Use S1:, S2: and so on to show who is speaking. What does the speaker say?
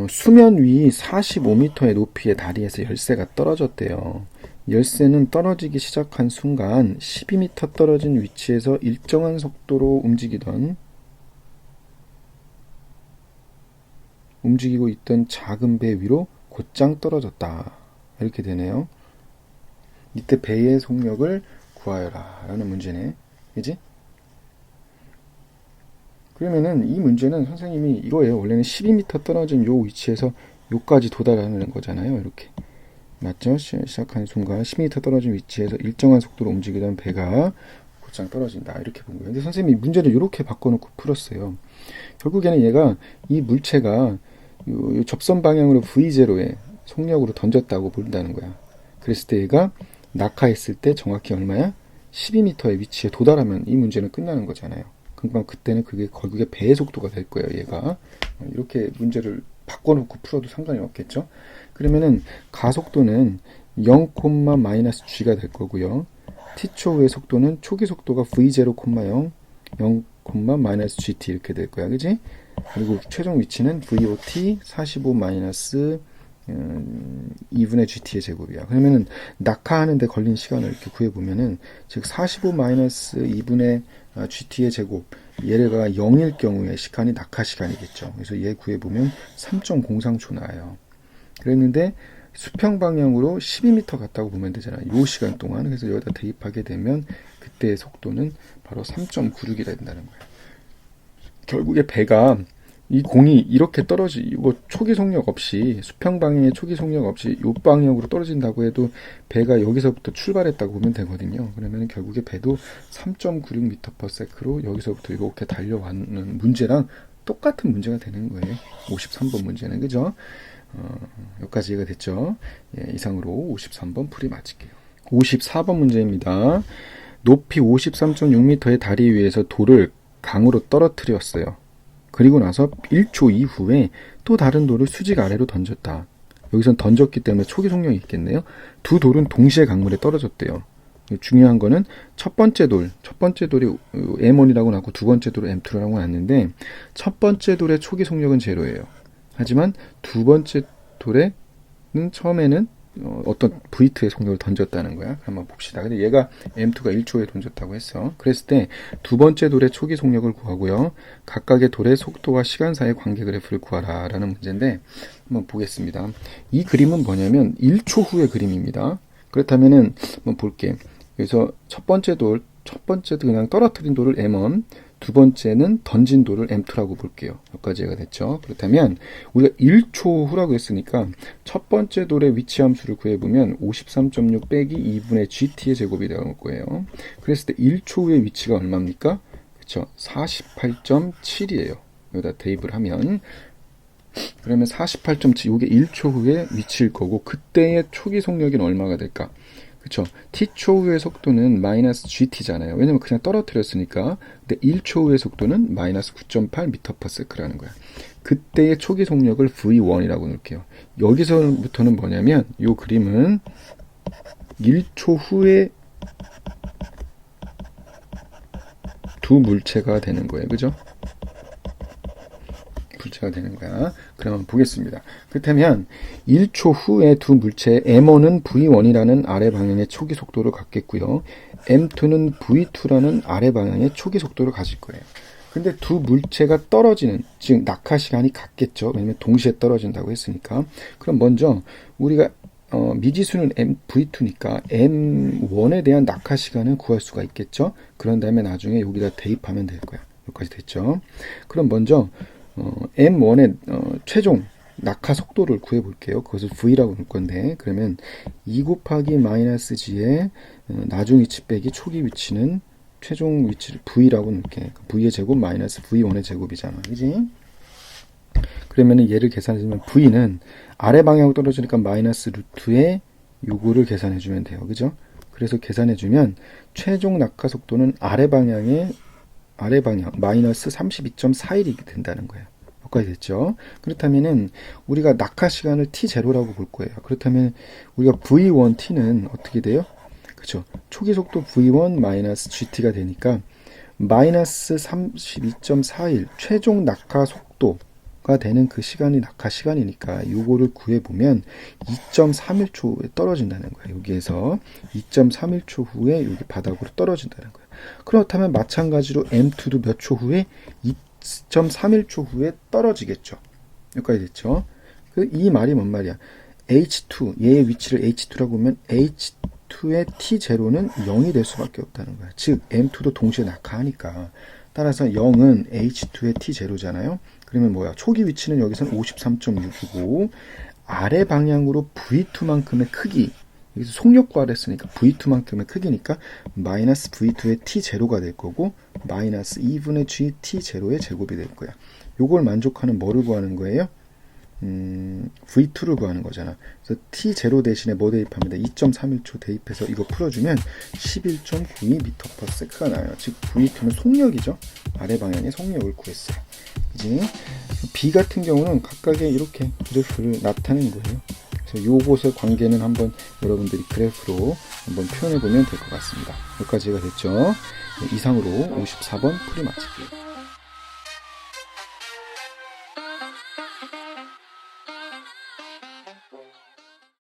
S1: 수면 위 45m의 높이의 다리에서 열쇠가 떨어졌대요. 열쇠는 떨어지기 시작한 순간 12m 떨어진 위치에서 일정한 속도로 움직이고 있던 작은 배 위로 곧장 떨어졌다. 이렇게 되네요. 이때 배의 속력을 구하여라 라는 문제네. 그지? 그러면은 이 문제는 선생님이 이거예요. 원래는 12m 떨어진 요 위치에서 요까지 도달하는 거잖아요. 이렇게. 맞죠? 시작하는 순간 10m 떨어진 위치에서 일정한 속도로 움직이던 배가 곧장 떨어진다. 이렇게 본 거예요. 근데 선생님이 문제를 이렇게 바꿔놓고 풀었어요. 결국에는 얘가 이 물체가 요 접선 방향으로 V0에 속력으로 던졌다고 본다는 거야. 그랬을 때 얘가 낙하했을 때 정확히 얼마야? 12m의 위치에 도달하면 이 문제는 끝나는 거잖아요. 그러니까 그때는 그게 결국에 배의 속도가 될 거예요. 얘가 이렇게 문제를 바꿔놓고 풀어도 상관이 없겠죠. 그러면은 가속도는 0,-g가 될 거고요. t초의 속도는 초기 속도가 v0,0 0,-gt 이렇게 될 거야. 그지? 그리고 최종 위치는 VOT 45 마이너스 2분의 GT의 제곱이야. 그러면은 낙하하는데 걸린 시간을 이렇게 구해보면은 즉 45 마이너스 2분의 GT의 제곱 얘가 0일 경우에 시간이 낙하 시간이겠죠. 그래서 얘 구해보면 3.03초 나와요. 그랬는데 수평 방향으로 12m 갔다고 보면 되잖아. 요 시간 동안. 그래서 여기다 대입하게 되면 그때의 속도는 바로 3.96이 된다는 거야. 결국에 배가 이 공이 이렇게 떨어지고 초기 속력 없이 수평 방향의 초기 속력 없이 요 방향으로 떨어진다고 해도 배가 여기서부터 출발했다고 보면 되거든요. 그러면 결국에 배도 3.96m/s로 여기서부터 이렇게 달려가는 문제랑 똑같은 문제가 되는 거예요. 53번 문제는. 그죠? 여기까지 이해가 됐죠? 예, 이상으로 53번 풀이 마칠게요. 54번 문제입니다. 높이 53.6m의 다리 위에서 돌을 강으로 떨어뜨렸어요. 그리고 나서 1초 이후에 또 다른 돌을 수직 아래로 던졌다. 여기선 던졌기 때문에 초기 속력이 있겠네요. 두 돌은 동시에 강물에 떨어졌대요. 중요한 거는 첫 번째 돌이 M1이라고 나왔고 두 번째 돌이 M2라고 나왔는데 첫 번째 돌의 초기 속력은 제로예요. 하지만 두 번째 돌에는 처음에는 어떤 V2의 속력을 던졌다는 거야. 한번 봅시다. 근데 얘가 M2가 1초에 던졌다고 했어. 그랬을 때 두 번째 돌의 초기 속력을 구하고요. 각각의 돌의 속도와 시간사의 관계 그래프를 구하라 라는 문제인데 한번 보겠습니다. 이 그림은 뭐냐면 1초 후의 그림입니다. 그렇다면은 한번 볼게. 그래서 첫 번째도 그냥 떨어뜨린 돌을 M1, 두 번째는 던진 돌을 M2라고 볼게요. 여기까지가 됐죠. 그렇다면 우리가 1초 후라고 했으니까 첫 번째 돌의 위치 함수를 구해보면 53.6 빼기 2분의 GT의 제곱이 나올 거예요. 그랬을 때 1초 후의 위치가 얼마입니까? 그렇죠. 48.7이에요. 여기다 대입을 하면 그러면 48.7 이게 1초 후의 위치일 거고 그때의 초기 속력은 얼마가 될까? 그쵸. t초 후의 속도는 마이너스 gt잖아요. 왜냐면 그냥 떨어뜨렸으니까. 근데 1초 후의 속도는 마이너스 9.8m/s라는 거야. 그때의 초기 속력을 v1이라고 놓을게요. 여기서부터는 뭐냐면 이 그림은 1초 후에 두 물체가 되는 거예요. 그죠? 물체가 되는 거야. 그러면 보겠습니다. 그렇다면 1초 후에 두 물체의 M1은 V1이라는 아래 방향의 초기 속도를 갖겠고요. M2는 V2라는 아래 방향의 초기 속도를 가질 거예요. 근데 두 물체가 떨어지는, 즉 낙하 시간이 같겠죠. 왜냐면 동시에 떨어진다고 했으니까. 그럼 먼저 우리가 미지수는 V2니까 M1에 대한 낙하 시간을 구할 수가 있겠죠. 그런 다음에 나중에 여기다 대입하면 될 거야. 여기까지 됐죠. 그럼 먼저 M1의 최종 낙하 속도를 구해볼게요. 그것을 V라고 놓을 건데 그러면 2 곱하기 마이너스 G의 나중 위치 빼기 초기 위치는 최종 위치를 V라고 놓을게. V의 제곱 마이너스 V1의 제곱이잖아. 그지? 그러면 얘를 계산해주면 V는 아래 방향으로 떨어지니까 마이너스 루트에 요거를 계산해주면 돼요. 그죠? 그래서 계산해주면 최종 낙하 속도는 아래 방향 마이너스 32.41이 된다는 거예요. 여기까지 됐죠. 그렇다면은 우리가 낙하 시간을 t0라고 볼 거예요. 그렇다면 우리가 v1t는 어떻게 돼요? 그렇죠. 초기 속도 v1 마이너스 gt가 되니까 마이너스 32.41 최종 낙하 속도가 0초가 되는 그 시간이 낙하 시간이니까 요거를 구해보면 2.31초에 떨어진다는 거예요. 여기에서 2.31초 후에 여기 바닥으로 떨어진다는 거예요. 그렇다면 마찬가지로 M2도 몇 초 후에 2.31초 후에 떨어지겠죠. 여기까지 됐죠. 이 말이 뭔 말이야? H2, 얘의 위치를 H2라고 보면 H2의 T0는 0이 될 수밖에 없다는 거야. 즉 M2도 동시에 낙하하니까 따라서 0은 H2의 T0잖아요. 그러면 뭐야? 초기 위치는 여기서는 53.6이고 아래 방향으로 V2만큼의 크기, 여기서 속력과를 했으니까 V2만큼의 크기니까 마이너스 V2의 T0가 될 거고 마이너스 2분의 G T0의 제곱이 될 거야. 요걸 만족하는 뭐를 구하는 거예요? V2를 구하는 거잖아. 그래서 T0 대신에 뭐 대입합니다. 2.31초 대입해서 이거 풀어주면 11.92m/s가 나와요. 즉 V2는 속력이죠. 아래 방향의 속력을 구했어요. 이제 B 같은 경우는 각각의 이렇게 그래프를 나타내는 거예요. 그래서 요것의 관계는 한번 여러분들이 그래프로 한번 표현해 보면 될 것 같습니다. 여기까지가 됐죠. 이상으로 54번 풀이 마치기.